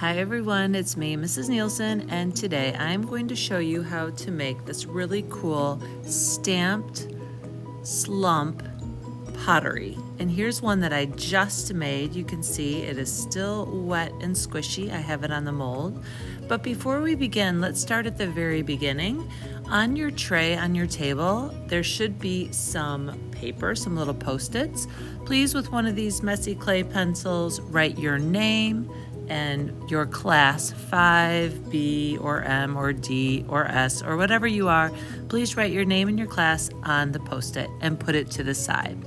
Hi everyone, it's me, Mrs. Nielsen, and today I'm going to show you how to make this really cool stamped slump pottery. And here's one that I just made. You can see it is still wet and squishy. I have it on the mold. But before we begin, let's start at the very beginning. On your tray, on your table, there should be some paper, some little Post-its. Please, with one of these messy clay pencils, write your name and your class, 5, B or M or D or S or whatever you are. Please write your name and your class on the Post-it and put it to the side.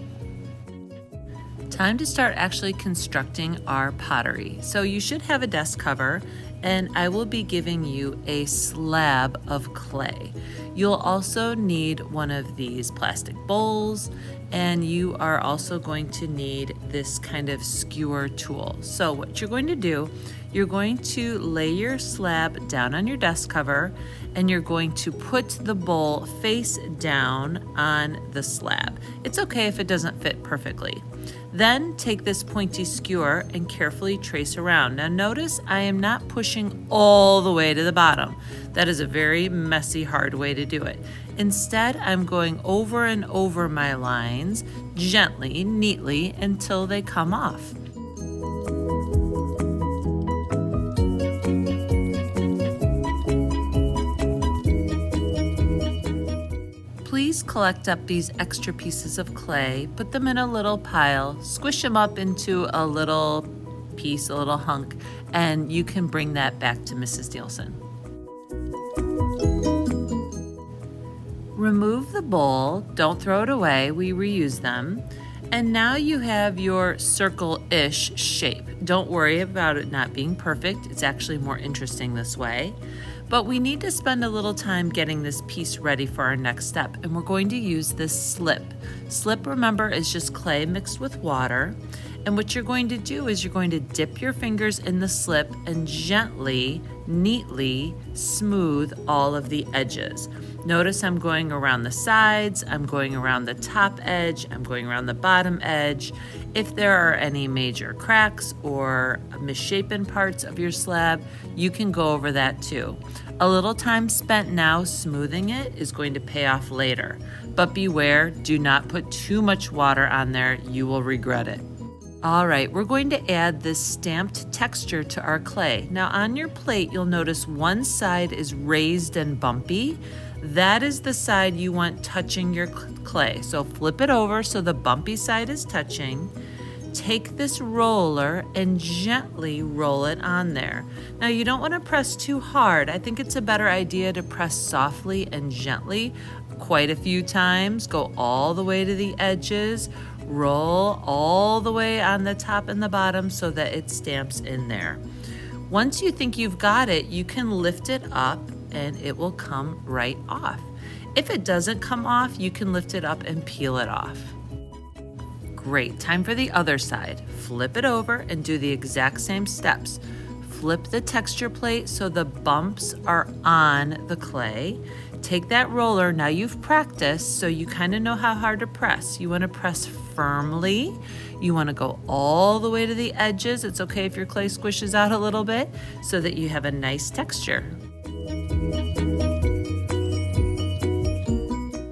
Time to start actually constructing our pottery. So you should have a desk cover, and I will be giving you a slab of clay. You'll also need one of these plastic bowls, and you are also going to need this kind of skewer tool. So what you're going to do, you're going to lay your slab down on your desk cover, and you're going to put the bowl face down on the slab. It's okay if it doesn't fit perfectly. Then take this pointy skewer and carefully trace around. Now notice I am not pushing all the way to the bottom. That is a very messy, hard way to do it. Instead, I'm going over and over my lines gently, neatly, until they come off. Please collect up these extra pieces of clay, put them in a little pile, squish them up into a little piece, a little hunk, and you can bring that back to Mrs. Nielsen. Remove the bowl, don't throw it away, we reuse them. And now you have your circle-ish shape. Don't worry about it not being perfect, it's actually more interesting this way. But we need to spend a little time getting this piece ready for our next step, and we're going to use this slip. Slip, remember, is just clay mixed with water. And what you're going to do is you're going to dip your fingers in the slip and gently, neatly smooth all of the edges. Notice I'm going around the sides, I'm going around the top edge, I'm going around the bottom edge. If there are any major cracks or misshapen parts of your slab, you can go over that too. A little time spent now smoothing it is going to pay off later. But beware, do not put too much water on there, you will regret it. All right, we're going to add this stamped texture to our clay. Now on your plate, you'll notice one side is raised and bumpy. That is the side you want touching your clay. So flip it over so the bumpy side is touching. Take this roller and gently roll it on there. Now you don't want to press too hard. I think it's a better idea to press softly and gently quite a few times. Go all the way to the edges, roll all the way on the top and the bottom so that it stamps in there. Once you think you've got it, you can lift it up and it will come right off. If it doesn't come off, you can lift it up and peel it off. Great, time for the other side. Flip it over and do the exact same steps. Flip the texture plate so the bumps are on the clay. Take that roller, now you've practiced, so you kind of know how hard to press. You want to press firmly. You want to go all the way to the edges. It's okay if your clay squishes out a little bit so that you have a nice texture.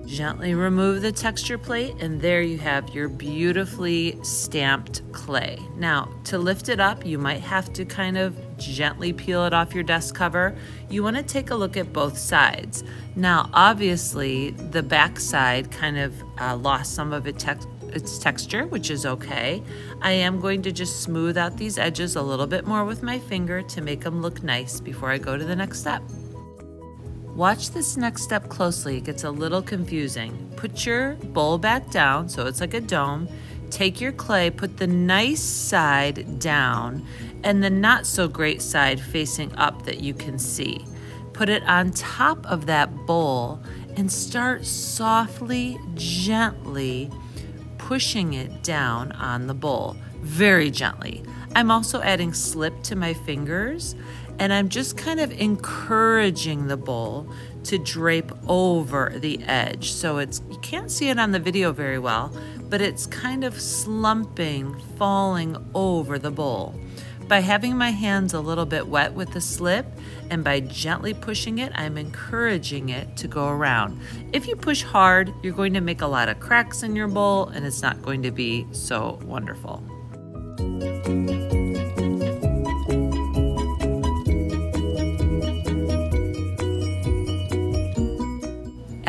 Gently remove the texture plate, and there you have your beautifully stamped clay. Now, to lift it up, you might have to kind of gently peel it off your desk cover. You want to take a look at both sides. Now, obviously, the back side kind of lost some of its texture, which is okay. I am going to just smooth out these edges a little bit more with my finger to make them look nice before I go to the next step. Watch this next step closely, it gets a little confusing. Put your bowl back down so it's like a dome. Take your clay, put the nice side down and the not so great side facing up that you can see. Put it on top of that bowl and start softly, gently pushing it down on the bowl, very gently. I'm also adding slip to my fingers, and I'm just kind of encouraging the bowl to drape over the edge. So you can't see it on the video very well, but it's kind of slumping, falling over the bowl. By having my hands a little bit wet with the slip and by gently pushing it, I'm encouraging it to go around. If you push hard, you're going to make a lot of cracks in your bowl and it's not going to be so wonderful.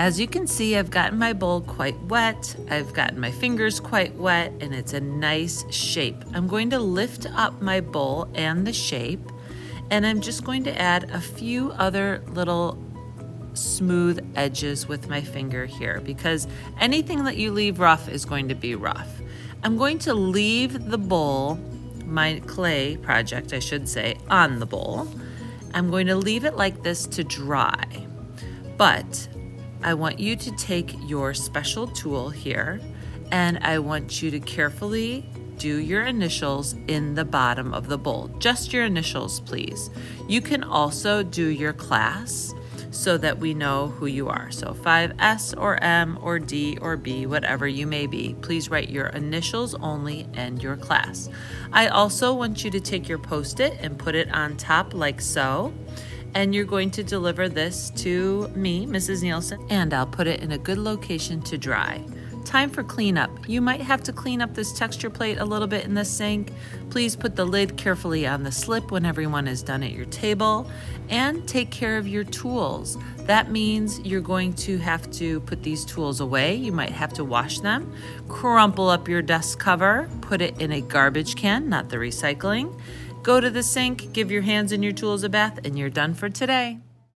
As you can see, I've gotten my bowl quite wet, I've gotten my fingers quite wet, and it's a nice shape. I'm going to lift up my bowl and the shape, and I'm just going to add a few other little smooth edges with my finger here, because anything that you leave rough is going to be rough. I'm going to leave the bowl, my clay project I should say, on the bowl. I'm going to leave it like this to dry, but I want you to take your special tool here and I want you to carefully do your initials in the bottom of the bowl. Just your initials, please. You can also do your class so that we know who you are. So 5S or M or D or B, whatever you may be, please write your initials only and your class. I also want you to take your Post-it and put it on top like so. And you're going to deliver this to me, Mrs. Nielsen, and I'll put it in a good location to dry. Time for cleanup. You might have to clean up this texture plate a little bit in the sink. Please put the lid carefully on the slip when everyone is done at your table, and take care of your tools. That means you're going to have to put these tools away. You might have to wash them, crumple up your desk cover, put it in a garbage can, not the recycling. Go to the sink, give your hands and your tools a bath, and you're done for today.